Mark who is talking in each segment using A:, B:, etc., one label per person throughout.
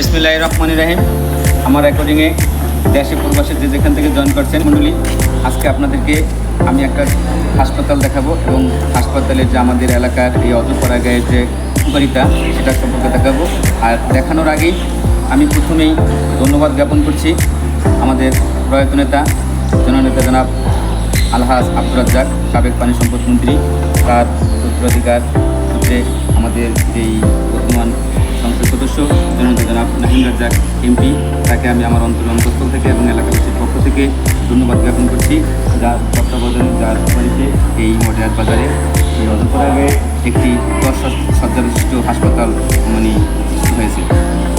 A: বিসমিল্লাহির রহমানির রহিম। আমার রেকর্ডিংয়ে দেশে প্রবাসে যে যেখান থেকে জয়েন করছেন মণ্ডলী, আজকে আপনাদেরকে আমি একটা হাসপাতাল দেখাবো এবং হাসপাতালের যে আমাদের এলাকার এই অজপাড়া গায়ের যে উপকারিতা সেটা সম্পর্কে দেখাবো। আর দেখানোর আগেই আমি প্রথমেই ধন্যবাদ জ্ঞাপন করছি আমাদের প্রয়াত নেতা জননেতা জনাব আলহাজ আব্দুর রাজ্জাক, সাবেক পানি সম্পদ মন্ত্রী। তার উত্তরাধিকার সূত্রে আমাদের যেই বর্তমান সংসদ সদস্য জননেতা জনাব নাহিম রাজ্জাক এমপি, তাকে আমি আমার অন্তঃস্থল থেকে এবং এলাকাবাসীর পক্ষ থেকে ধন্যবাদ জ্ঞাপন করছি, যার তত্ত্বাবধানে যার বাড়িতে এই মডেল বাজারে এই অজপাড়ায় একটি 10 শয্যা বিশিষ্ট হাসপাতাল সৃষ্টি হয়েছে।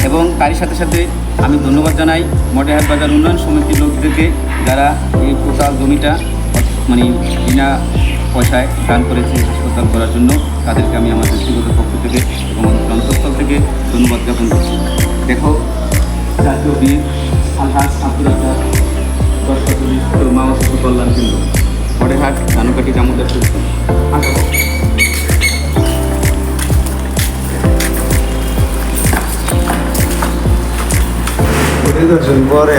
A: এবং তারই সাথে সাথে আমি ধন্যবাদ জানাই মডেল বাজার উন্নয়ন সমিতির লোকদেরকে, যারা এই টোটাল জমিটা বিনা পয়সায় দান করেছে হাসপাতাল করার জন্য। তাদেরকে আমি আমার ব্যক্তিগত পক্ষ থেকে এবং অন্তঃস্থল থেকে ধন্যবাদ জ্ঞাপন করছি। দেখো, জাতীয় বীর আলহাজ আব্দুর রাজ্জাক 10 মা ও শিশু কল্যাণ কেন্দ্র, মডেলহাট, ধানুকাটি, দামোদর সূত্র।
B: পরে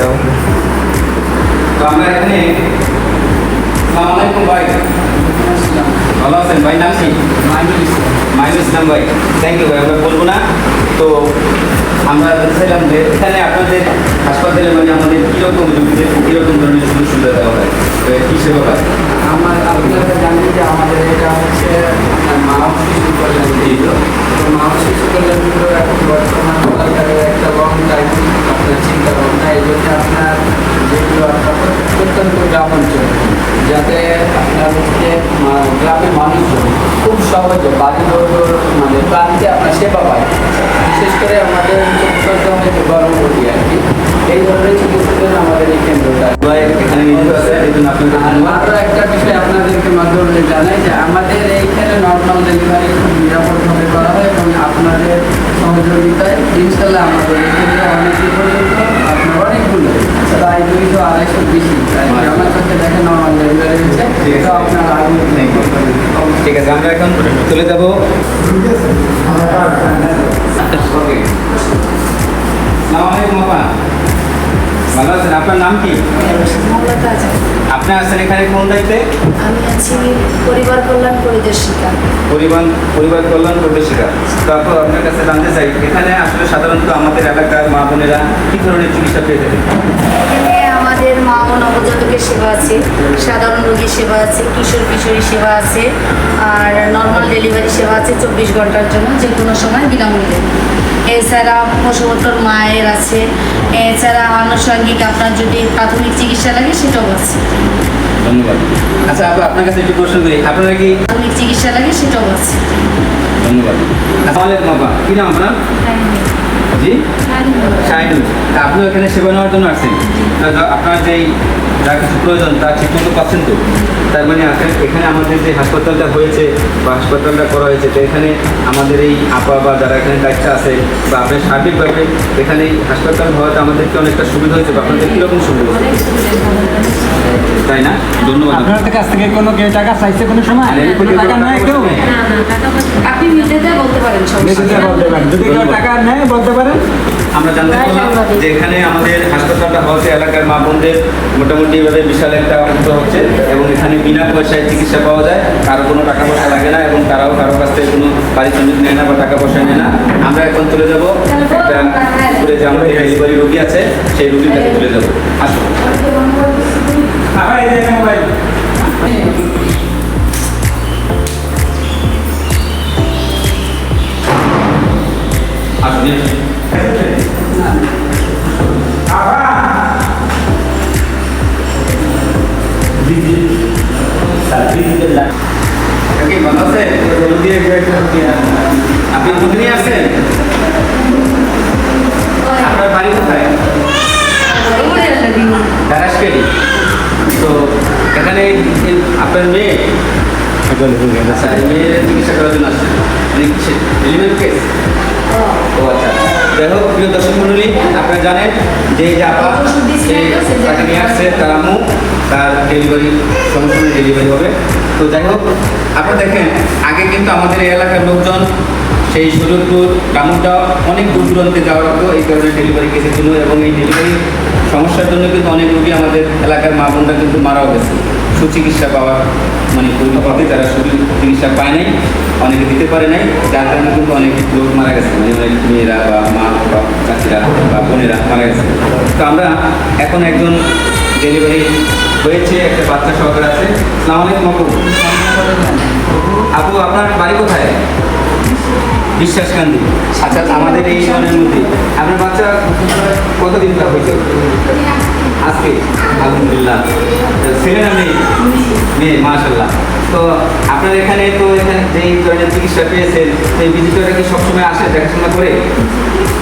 A: তো আমরা এখানে আসসালামু আলাইকুম ভাই, ভালো আছেন ভাই? নাম কি? মাইনুল ইসলাম ভাই। থ্যাংক ইউ ভাই, আমরা বলবো না। তো আমরা বলছিলাম যে এখানে আপনাদের হাসপাতালে আমাদের কীরকম রোগীদের কীরকম ধরনের সুযোগ সুবিধা দেওয়া হয়, কী সেবা পায়?
C: আপনারা জানেন যে আমাদের এটা হচ্ছে মা ও শিশু কল্যাণ কেন্দ্র। তো মা ও শিশু কল্যাণ কেন্দ্র এখন বর্তমান সরকারের একটা লং টাইম আপনার চিন্তা ভাবনা, এই জন্য আপনার যেগুলো আপনার প্রত্যন্ত গ্রাম অঞ্চল, যাতে আপনার হচ্ছে গ্রামের মানুষজন খুব সহজে বাড়ি প্রান্তে আপনার সেবা পায়। বিশেষ করে আমাদের গরম করি আর কি, এই ধরনের চিকিৎসার জন্য আমাদের এই কেন্দ্রটা।
A: এখানে নিয়োজিত আছে, এই জন্য আপনাদের ধন্যবাদ।
C: আরও একটা বিষয় আপনাদেরকে মাধ্যমে জানাই যে আমাদের এইখানে নর্মাল ডেলিভারি খুব নিরাপদভাবে করা হয় এবং আপনাদের সহযোগিতায় ইনশাল্লাহ আমাদের এখানে অনেক পর্যন্ত আপনার অনেকগুলো প্রায় 200-250 বেশি আমার কাছে দেখে নর্মাল ডেলিভারি হচ্ছে, তো আপনার আগে
A: ঠিক আছে, আমরা এখন চলে যাবো। ওকে, আসসালামু আলাইকুম আপা, ভালো আছেন? আপনার নাম কি? আপনি আছেন এখানে কোন দায়িত্বে?
D: আমি আছি পরিবার কল্যাণ পরিদর্শিকা।
A: পরিবার কল্যাণ পরিদর্শিকা। তারপর আপনার কাছে জানতে চাই, এখানে আসলে সাধারণত আমাদের এলাকার মা বোনেরা কী ধরনের চিকিৎসা পেয়ে থাকেন?
D: এখানে আমাদের মা ও নবজাতকের সেবা আছে, সাধারণ রোগীর সেবা আছে, কিশোর কিশোরী সেবা আছে, আর নর্মাল ডেলিভারি সেবা আছে 24 ঘন্টার জন্য, যে কোনো সময় বিনামূল্যে। এছাড়া প্রসবোত্তর মায়ের আছে, এছাড়া আনুষঙ্গিক আপনার যদি প্রাথমিক চিকিৎসা লাগে সেটাও আছে।
A: ধন্যবাদ। আচ্ছা আপা, আপনার কাছে একটু প্রশ্ন করি, আপনারা কি
D: প্রাথমিক চিকিৎসা লাগে সেটাও আছে।
A: ধন্যবাদ। আসসালামু আলাইকুম আপা, কী নাম আপনার? জি, শাহিনুল। আপনিও এখানে সেবা নেওয়ার জন্য আসছেন? আপনার যেই যা কিছু প্রয়োজন তা ঠিকমতো পাচ্ছেন তো? তার মানে এখানে আমাদের যে হাসপাতালটা হয়েছে বা হাসপাতালটা করা হয়েছে, তো এখানে আমাদের এই আপা বা যারা এখানে দায়িত্ব আছে বা আপনার সার্বিকভাবে এখানে এই হাসপাতাল হওয়াতে আমাদেরকে অনেকটা সুবিধা হয়েছে, বা আপনাদের কীরকম সুবিধা হয়েছে, তাই না? ধন্যবাদ।
B: আপনাদের কাছ থেকে কোনো কেউ টাকা চাইছে কোনো সময়? টাকা নেয় কেউ?
D: আপনি মিডিয়াতে বলতে পারেন,
B: মেসেজে বলতে পারেন, যদি কেউ টাকা নেয় বলতে পারেন।
A: আমরা জানতে পারলাম যে এখানে আমাদের হাসপাতালটা হচ্ছে এলাকার মা বোনদের মোটামুটি এভাবে বিশাল একটা উদ্যোগ হচ্ছে, এবং এখানে বিনা পয়সায় চিকিৎসা পাওয়া যায়, কারো কোনো টাকা পয়সা লাগে না, এবং তারাও কারো কাছ থেকে কোনো পারিশ্রমিক নেয় না বা টাকা পয়সা নেয় না। আমরা এখন চলে যাবো একটা যে আমাদের ডেলিভারি রোগী আছে, সেই রোগীর কাছে চলে যাবো। আসুন। আপনি দুধ নিয়ে আসছেন? আপনার বাড়ি কোথায়? দারাসকেরি। তো এখানে আপনার মেয়ে মেয়ের চিকিৎসা করার জন্য আসছেন, ডেলিভারি কেস? ও আচ্ছা। যাই হোক, প্রিয় দর্শক মণ্ডলী, আপনারা জানেন যে এই যে আপা তাকে নিয়ে আসছে, তার আম্মু, তার ডেলিভারি সময় ডেলিভারি হবে। তো যাই হোক, আপনারা দেখেন আগে কিন্তু আমাদের এই এলাকার লোকজন সেই সুযোগপুর গ্রামটা অনেক দূর দূরান্তে যাওয়ার হতো এই কারণে ডেলিভারি কেসের জন্য, এবং এই ডেলিভারি সমস্যার জন্য কিন্তু অনেক রোগী আমাদের এলাকার মা বোনরা কিন্তু মারাও গেছে সুচিকিৎসা পাওয়ার মানে পরিবর্তে যারা চিকিৎসা পায় নাই, অনেকে দিতে পারে নাই, যার কারণে কিন্তু অনেক লোক মারা গেছে, মানে অনেক মেয়েরা বা মা বা চাচিরা বা বোনেরা মারা গেছে। তো আমরা এখন একজন ডেলিভারি হয়েছে একটা বাচ্চা সহকার আছে। আসসালামু আলাইকুম আপু। আপু আপনার বাড়ি কোথায়? বিশ্বাসকান্দি। আচ্ছা, আমাদের এই জনের মধ্যে আপনার বাচ্চা কতদিন তার হয়েছে? আজকে আলহামদুলিল্লাহ। ছেলে না মেয়ে? মেয়ে, মাশাল্লাহ। তো আপনার এখানে তো এখানে যেই ধরনের চিকিৎসা পেয়েছেন সেই ভিজিটররা কি সবসময় আসে দেখাশোনা করে?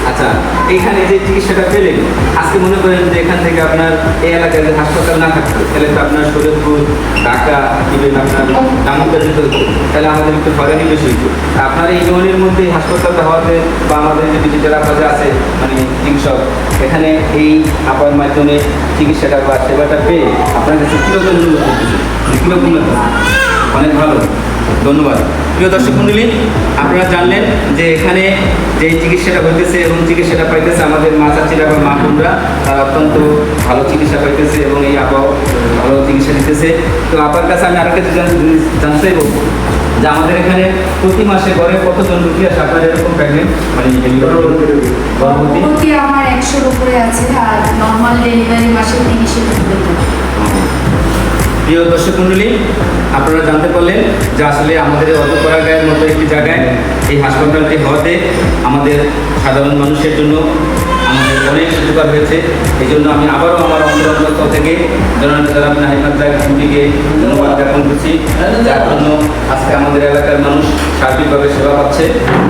A: আচ্ছা, এইখানে যে চিকিৎসাটা পেলেন আজকে মনে করেন যে এখান থেকে আপনার এই এলাকায় যে হাসপাতাল না থাকতো তাহলে তো আপনার শরীয়তপুর, ঢাকা, ইভেন আপনার দামোদর যেতে হতো, তাহলে আমাদের একটু হয়রানি বেশি হইতো। আপনার এই জনের মধ্যে হাসপাতালটা হওয়াতে বা আমাদের যে ভিজিটর আপনাদের আছে মানে চিকিৎসক, এখানে এই আপার মাধ্যমে চিকিৎসাটা বা সেবাটা পেয়ে আপনার কাছে কীরকম অনুভব করতেছে? কীরকম লাগছে? অনেক ভালো, ধন্যবাদ। প্রিয় দর্শক মণ্ডলী, আপনারা জানলেন যে এখানে যে চিকিৎসাটা হইতেছে এবং চিকিৎসাটা পাইতেছে আমাদের মা চাচিরা বা মা বোনরা, তারা অত্যন্ত ভালো চিকিৎসা পাইতেছে এবং এই আপাও ভালো চিকিৎসা দিতেছে। তো আপনার কাছে আমি আরেকটা জানতে চাইবো যে আমাদের এখানে প্রতি মাসে গড়ে কতজন রুগী আসে আপনার এরকম প্রেগনেন্ট মানে গর্ভবতী?
D: প্রতি আমার 100-র উপরে আছে, আর নর্মাল ডেলিভারি মাসে 30-এর উপরে।
A: প্রিয় দর্শক মণ্ডলী, আপনারা জানতে পারলেন যে আসলে আমাদের অজপাড়াগাঁয়ের মতো একটি জায়গায় এই হাসপাতালটি হওয়াতে আমাদের সাধারণ মানুষের জন্য আমাদের অনেক উপকার হয়েছে। এই জন্য আমি আবারও আমার অন্তরস্থল থেকে জনাব নাহিদ কমিটিকে ধন্যবাদ জ্ঞাপন করছি, যার জন্য আজকে আমাদের এলাকার মানুষ সার্বিকভাবে সেবা পাচ্ছে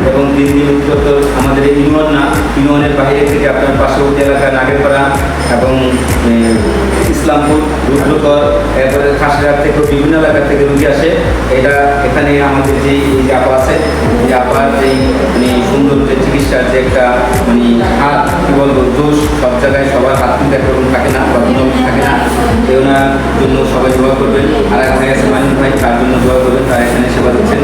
A: এবং দিন দিন উত্তর আমাদের এই ইউনিয়নের বাইরে থেকে আপনার পার্শ্ববর্তী এলাকার নাগেরপাড়া এবং ইসলামপুর, রুদ্রকর, এরপরে খাসড়ার থেকেও বিভিন্ন এলাকা থেকে রুগী আসে। এটা এখানে আমাদের যে এই যে আপা আছে, এই আপার যেই মানে সুন্দর যে চিকিৎসার যে একটা মানে হাত কী বলবো জোশ, সব জায়গায় সবার হাত কিন্তু একরকম থাকে না বা গুণগত থাকে না। তো ওনার জন্য সবাই দোয়া করবেন। আর এক ভাই আছে মাইনুল ভাই, তার জন্য দোয়া করবেন, তারা এখানে সেবা দিচ্ছেন,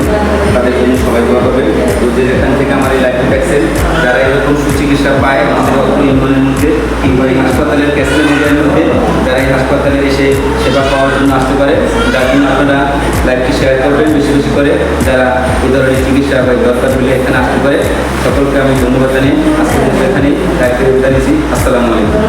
A: তাদের জন্য সবাই দোয়া করবেন। তো যে এখান থেকে আমার এই লাইফে দেখছেন যারা এরকম সুচিকিৎসা পায় আমাদের অত্র ইউনিয়নের মধ্যে কিংবা এই হাসপাতালের ক্যাসেলের মধ্যে, যারা এই হাসপাতালে এসে সেবা পাওয়ার জন্য আসতে পারে, যার জন্য আপনারা লাইভটি শেয়ার করবেন বেশি বেশি করে। যারা এই ধরনের চিকিৎসা বা দরকার হলে এখানে আসতে পারে, সকলকে আমি ধন্যবাদ জানিয়ে আজকে এখানে লাইভটি বিদায় নিচ্ছি। আসসালামু আলাইকুম।